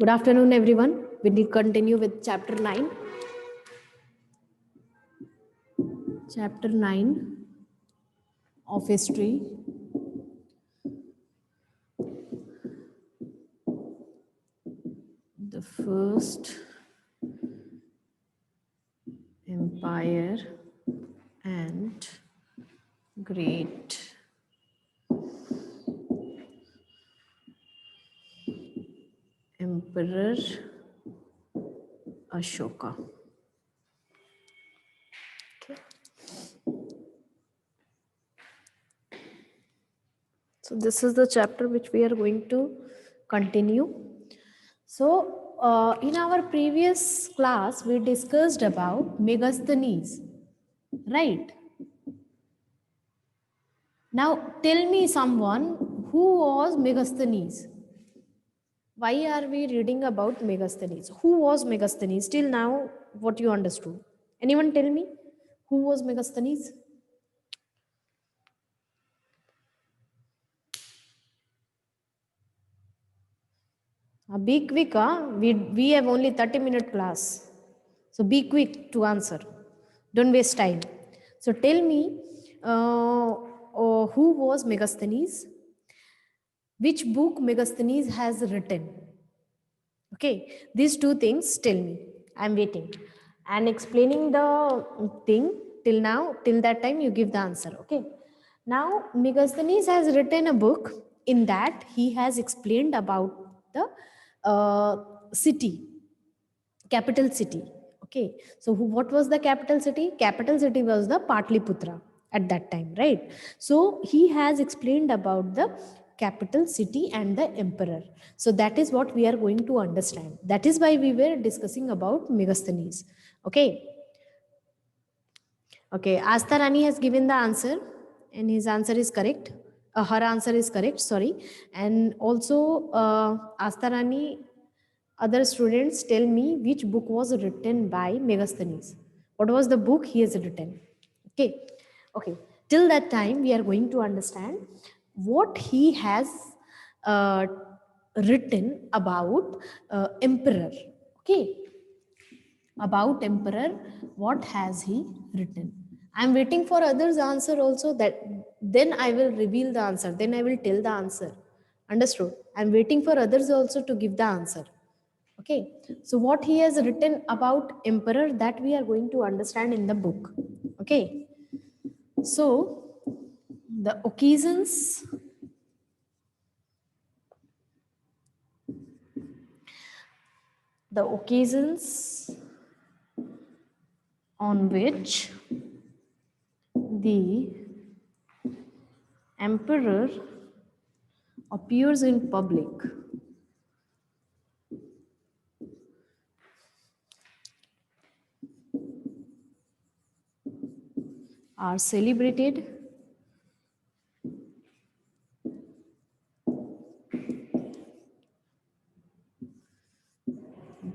Good afternoon, everyone. We will continue with chapter 9. Chapter 9 of history. The first empire and great emperor Ashoka. Okay. So this is the chapter which we are going to continue. So in our previous class, we discussed about Megasthenes, right? Now tell me someone who was Megasthenes. Why are we reading about Megasthenes? Who was Megasthenes? Till now, what you understood? Anyone tell me who was Megasthenes? Be quick, huh? We have only 30-minute class. So be quick to answer. Don't waste time. So tell me who was Megasthenes? Which book Megasthenes has written? Okay, these two things tell me. I'm waiting. And explaining the thing till now, till that time, you give the answer. Okay. Now, Megasthenes has written a book. In that, he has explained about the city, capital city. Okay. So, what was the capital city? Capital city was the Patliputra at that time, right? So, he has explained about the capital city and the emperor. So that is what we are going to understand. That is why we were discussing about Megasthenes. Okay. Okay. Asta Rani has given the answer and his answer is correct. Her answer is correct, sorry. And also Asta Rani, other students tell me which book was written by Megasthenes. What was the book he has written? Okay. Okay. Till that time, we are going to understand what he has uh, written about emperor. Okay. About emperor, what has he written? I'm waiting for others' answer also. That then I will reveal the answer. Then I will tell the answer. Understood? I'm waiting for others also to give the answer. Okay. So what he has written about emperor, that we are going to understand in the book. Okay. So the occasions on which the emperor appears in public are celebrated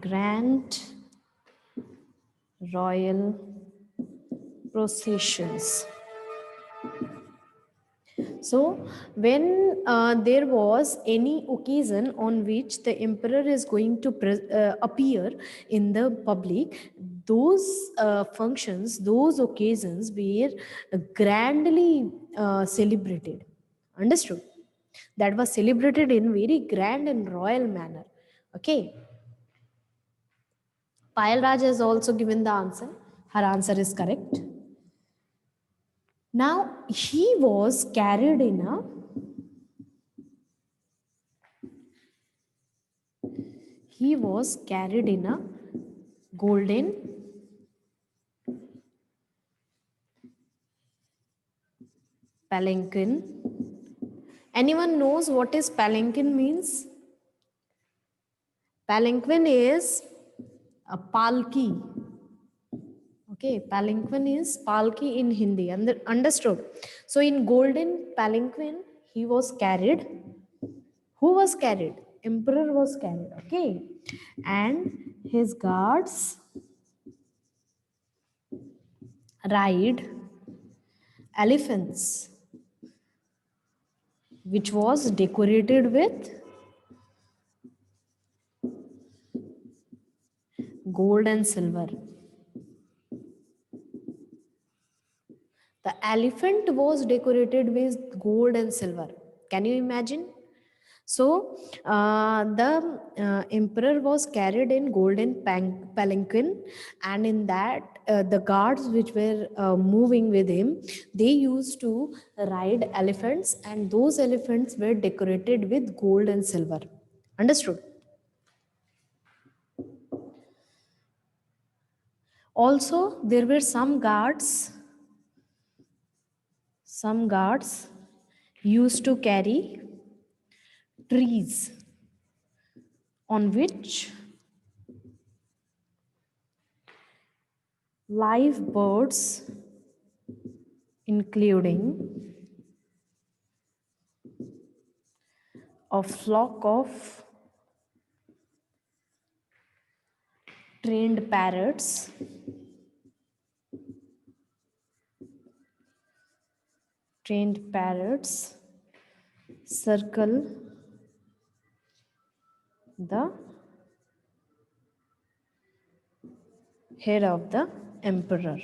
grand royal processions. So when there was any occasion on which the emperor is going to appear in the public, those functions, those occasions were grandly celebrated. Understood? That was celebrated in very grand and royal manner. Okay. Payal Raj has also given the answer. Her answer is correct. Now, he was carried in a golden palanquin. Anyone knows what is palanquin means? Palanquin is a palki. Okay, palanquin is palki in Hindi. Understood? So in golden palanquin, he was carried. Who was carried? Emperor was carried. Okay, and his guards ride elephants, which was decorated with gold and silver. The elephant was decorated with gold and silver. Can you imagine? So the emperor was carried in golden palanquin, and in that the guards which were moving with him, they used to ride elephants, and those elephants were decorated with gold and silver. Understood? Also, there were some guards used to carry trees on which live birds, including a flock of trained parrots circle the head of the emperor.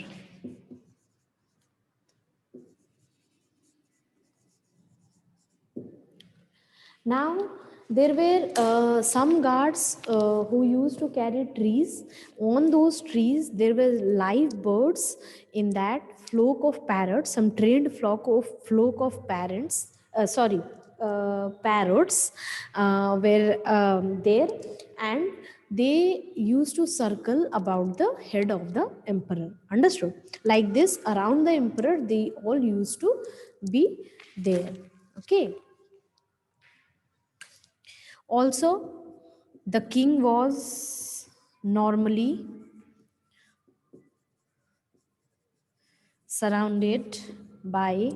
Now, there were some guards who used to carry trees. On those trees, there were live birds. In that flock of parrots, some trained flock of parents. Parrots were there, and they used to circle about the head of the emperor. Understood? Like this, around the emperor, they all used to be there. Okay. Also, the king was normally surrounded by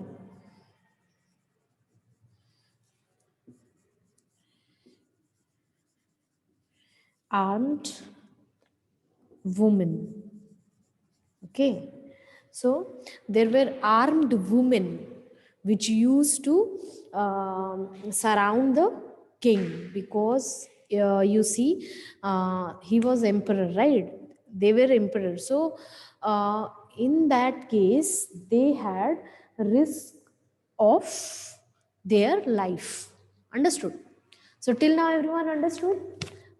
armed women. Okay, so there were armed women which used to surround the king, because you see, he was emperor, right? They were emperor. So in that case, they had risk of their life. Understood? So till now everyone understood?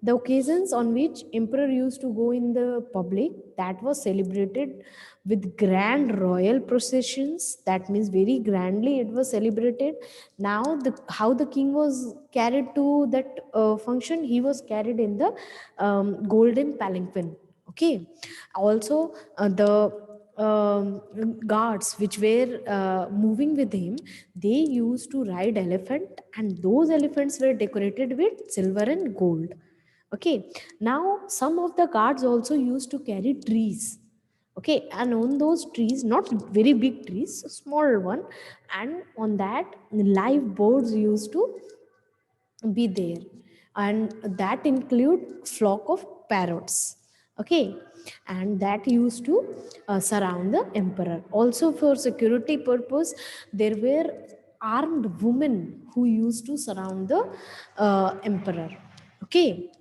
The occasions on which emperor used to go in the public, that was celebrated with grand royal processions. That means very grandly it was celebrated. Now the how the king was carried to that function, he was carried in the golden palanquin. Okay. Also the guards which were moving with him, they used to ride elephant, and those elephants were decorated with silver and gold. Okay. Now some of the guards also used to carry trees. Okay, and on those trees, not very big trees, a small one, and on that live birds used to be there, and that include flock of parrots. Okay, and that used to surround the emperor. Also for security purpose, there were armed women who used to surround the emperor. Okay.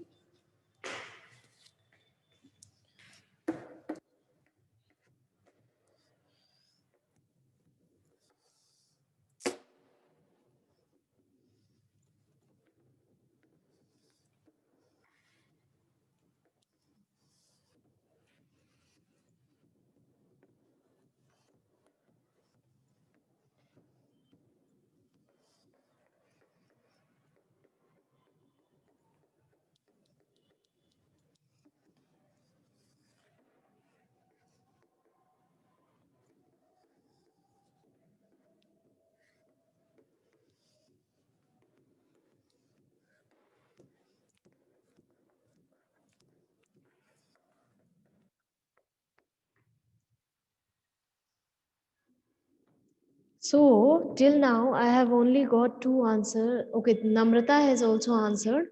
So till now, I have only got two answer. Okay, Namrata has also answered.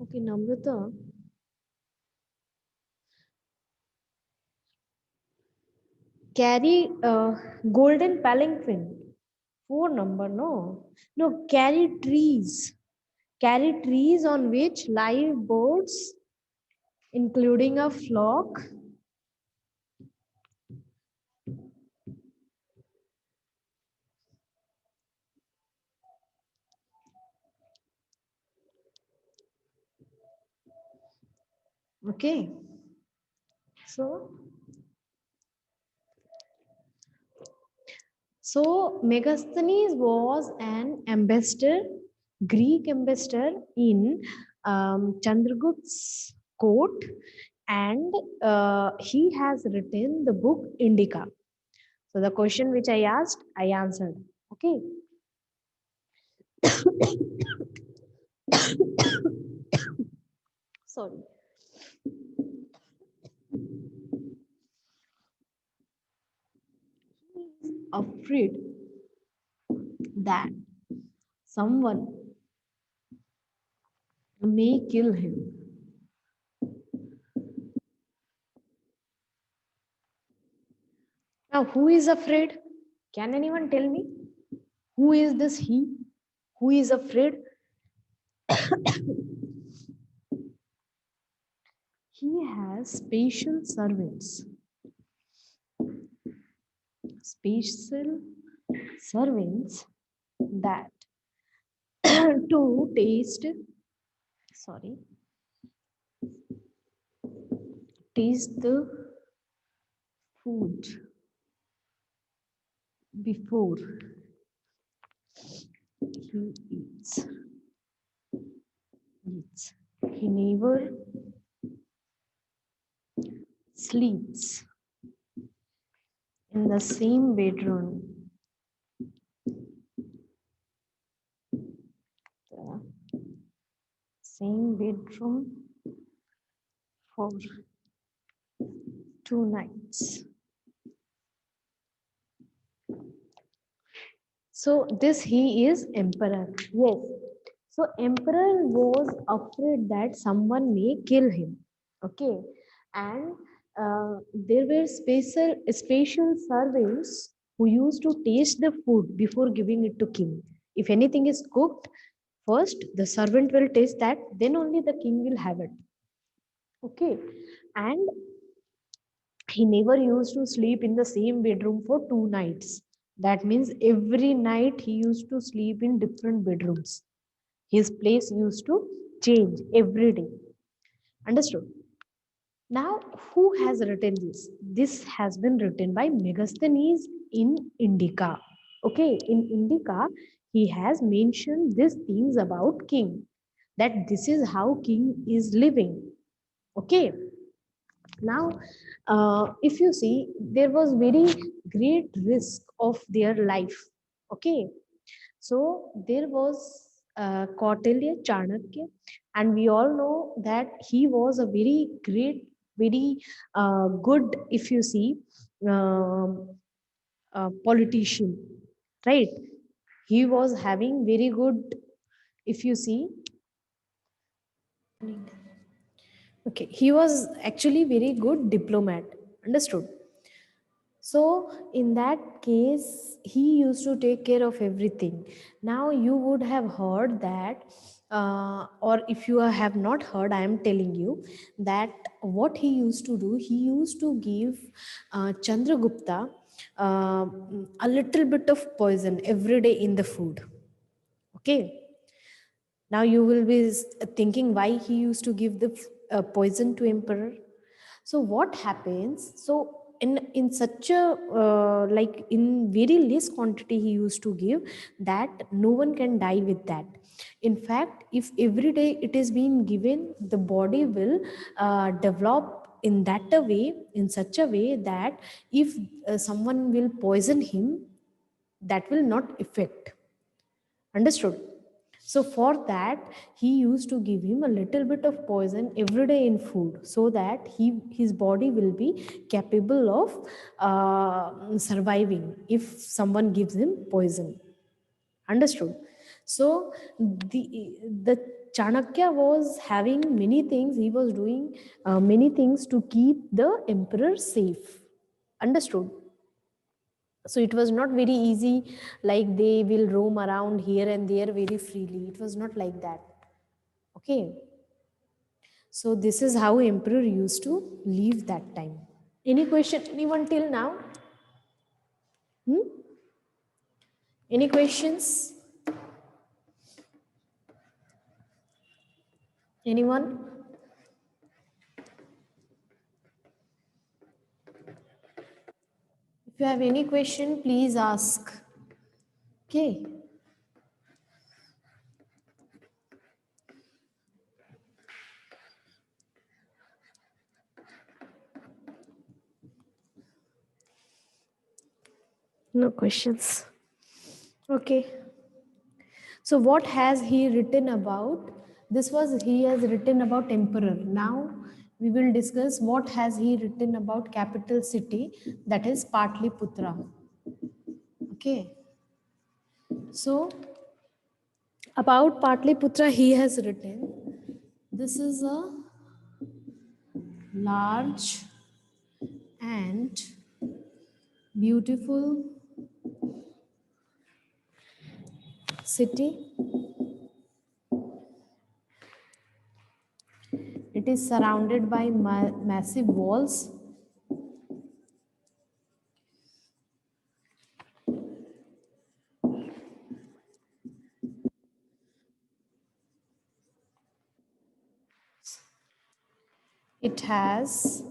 Okay, Namrata, carry golden palanquin. 4 number, no. No, carry trees on which live birds, including a flock. Okay. So Megasthenes was an ambassador, Greek ambassador in Chandragupt's court, and he has written the book Indica. So the question which I asked, I answered. Okay. Sorry. He is afraid that someone may kill him. Now, who is afraid? Can anyone tell me? Who is this he? Who is afraid? He has special servants. Special servants that to taste, sorry, taste the food before he eats. He never sleeps in the same bedroom. The same bedroom for 2 nights. So this he is emperor. Yes. So emperor was afraid that someone may kill him. Okay. And there were special servants who used to taste the food before giving it to king. If anything is cooked, first the servant will taste that, then only the king will have it. Okay. And he never used to sleep in the same bedroom for 2 nights. That means every night he used to sleep in different bedrooms. His place used to change every day. Understood? Now, who has written this? This has been written by Megasthenes in Indica. Okay, in Indica, he has mentioned these things about king, that this is how king is living. Okay. Now, if you see, there was very great risk of their life. Okay. So there was Kautilya Chanakya, and we all know that he was a very great, very good, if you see, politician, right? He was having very good, if you see, okay, he was actually very good diplomat. Understood? So, in that case, he used to take care of everything. Now, you would have heard that, or if you have not heard, I am telling you that what he used to do, he used to give Chandragupta a little bit of poison every day in the food. Okay. Now, you will be thinking why he used to give the poison to emperor. So what happens, so in such a like in very less quantity he used to give, that no one can die with that. In fact, if every day it is being given, the body will develop in that a way, in such a way that if someone will poison him, that will not affect. Understood? So for that, he used to give him a little bit of poison every day in food, so that his body will be capable of surviving if someone gives him poison. Understood? So the Chanakya was having many things. He was doing many things to keep the emperor safe. Understood? So it was not very easy, like they will roam around here and there very freely. It was not like that. Okay. So this is how emperor used to live that time. Any question, anyone till now? Any questions? Anyone? If you have any question, please ask. Okay. No questions. Okay. So what has he written about? This was he has written about emperor. Now we will discuss what has he written about capital city, that is Patliputra. Okay. So about Patliputra he has written, this is a large and beautiful city. It is surrounded by massive walls. It has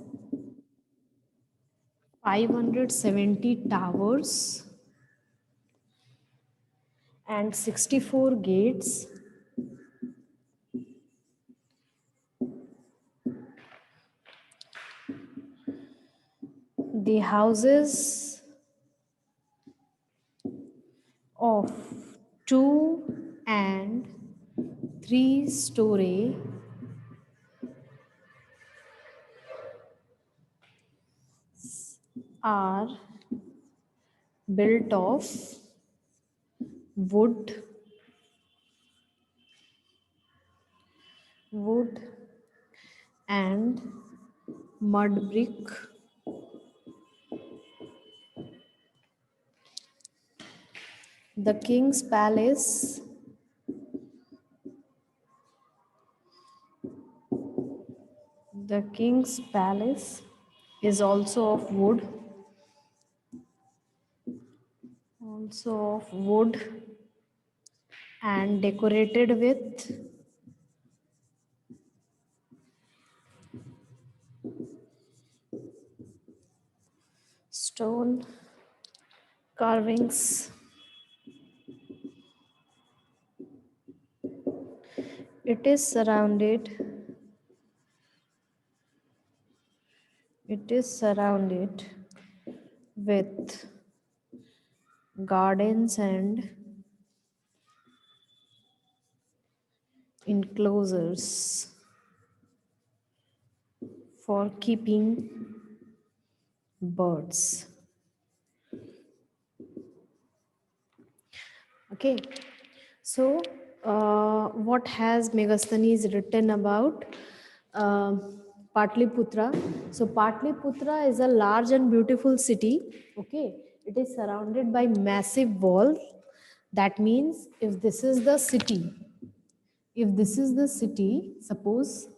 570 towers and 64 gates. The houses of 2 and 3 story are built of wood, and mud brick. The king's palace is also of wood and decorated with stone carvings. It is surrounded with gardens and enclosures for keeping birds. Okay, so what has Megasthenes written about uh, Patliputra? So Patliputra is a large and beautiful city. Okay, it is surrounded by massive walls. That means if this is the city, suppose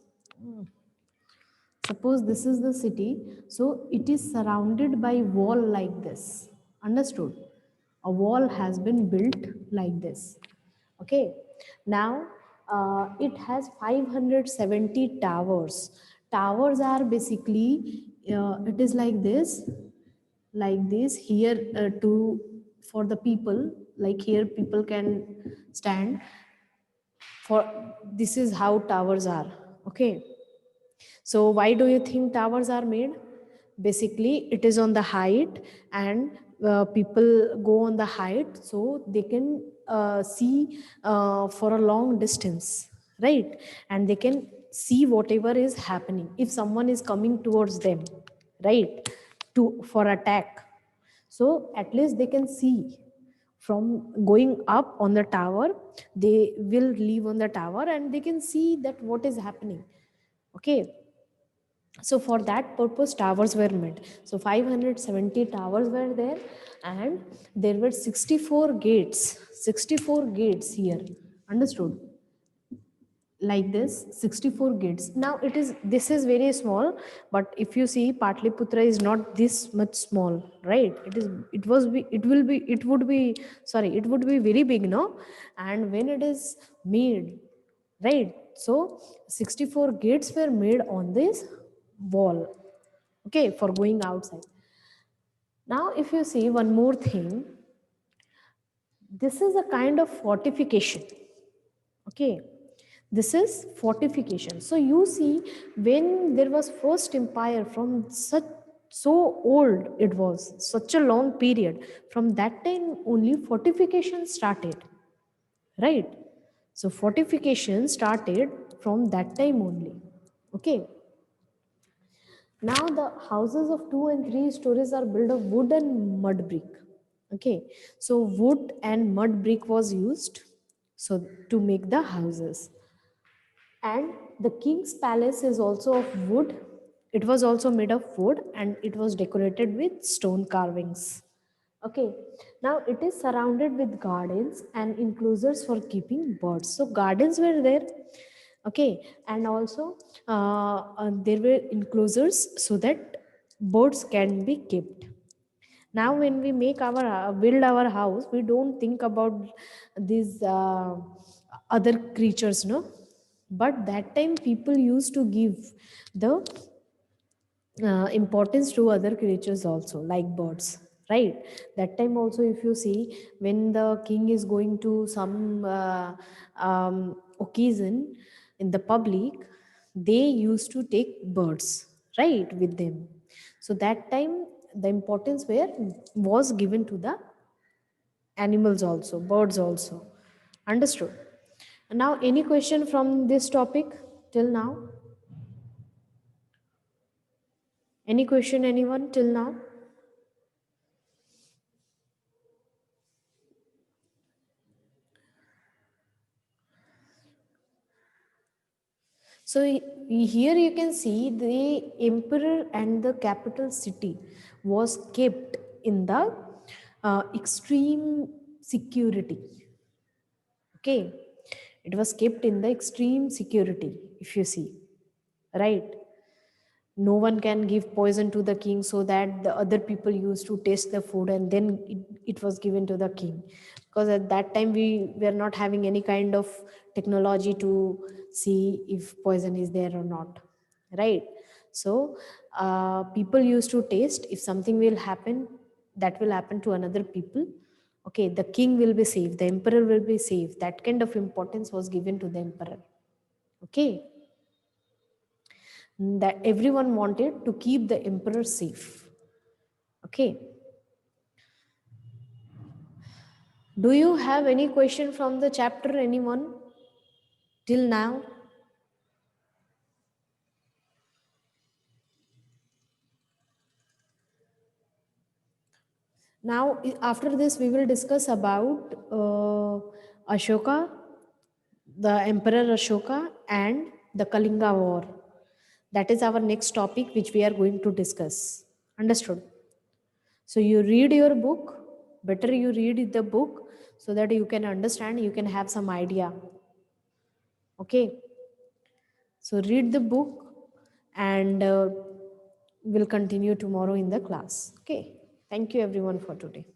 this is the city, so it is surrounded by wall like this. Understood? A wall has been built like this. Okay. Now it has 570 towers. Towers are basically it is like this here to for the people, like here people can stand for. This is how towers are. Okay. So why do you think towers are made? Basically, it is on the height, and people go on the height so they can see for a long distance, right? And they can see whatever is happening. If someone is coming towards them, right, to for attack, so at least they can see from going up on the tower. They will live on the tower and they can see that what is happening. Okay. So for that purpose towers were made. So 570 towers were there, and there were 64 gates, 64 gates here. Understood? Like this, 64 gates. Now it is, this is very small, but if you see Patliputra is not this much small, right? It is, it was be, it will be, it would be, sorry, it would be very big, no? And when it is made, right, so 64 gates were made on this wall, okay, for going outside. Now if you see one more thing, this is a kind of fortification, okay, this is fortification. So you see, when there was first empire, from such, so old, it was such a long period, from that time only fortification started, right? So fortification started from that time only, okay. Now the houses of 2 and 3 stories are built of wood and mud brick. Okay, so wood and mud brick was used so to make the houses. And the king's palace is also of wood. It was also made of wood and it was decorated with stone carvings. Okay, now it is surrounded with gardens and enclosures for keeping birds. So gardens were there, okay, and also there were enclosures so that birds can be kept. Now when we make our build our house, we don't think about these other creatures, no? But that time people used to give the importance to other creatures also, like birds, right? That time also, if you see, when the king is going to some occasion in the public, they used to take birds, right, with them. So that time the importance where was given to the animals also, birds also. Understood? Now any question from this topic till now? Any question, anyone, till now? So here you can see the emperor and the capital city was kept in the extreme security. Okay, it was kept in the extreme security. If you see, right, no one can give poison to the king, so that the other people used to taste the food and then it was given to the king, because at that time we were not having any kind of technology to see if poison is there or not, right? So people used to taste, if something will happen, that will happen to another people, okay, the king will be safe, the emperor will be safe. That kind of importance was given to the emperor, okay, that everyone wanted to keep the emperor safe. Okay, do you have any question from the chapter, anyone, till now? Now after this we will discuss about Ashoka, the emperor Ashoka, and the Kalinga war. That is our next topic which we are going to discuss. Understood? So you read your book, better you read the book, so that you can understand, you can have some idea. Okay, so read the book, and we'll continue tomorrow in the class. Okay, thank you everyone for today.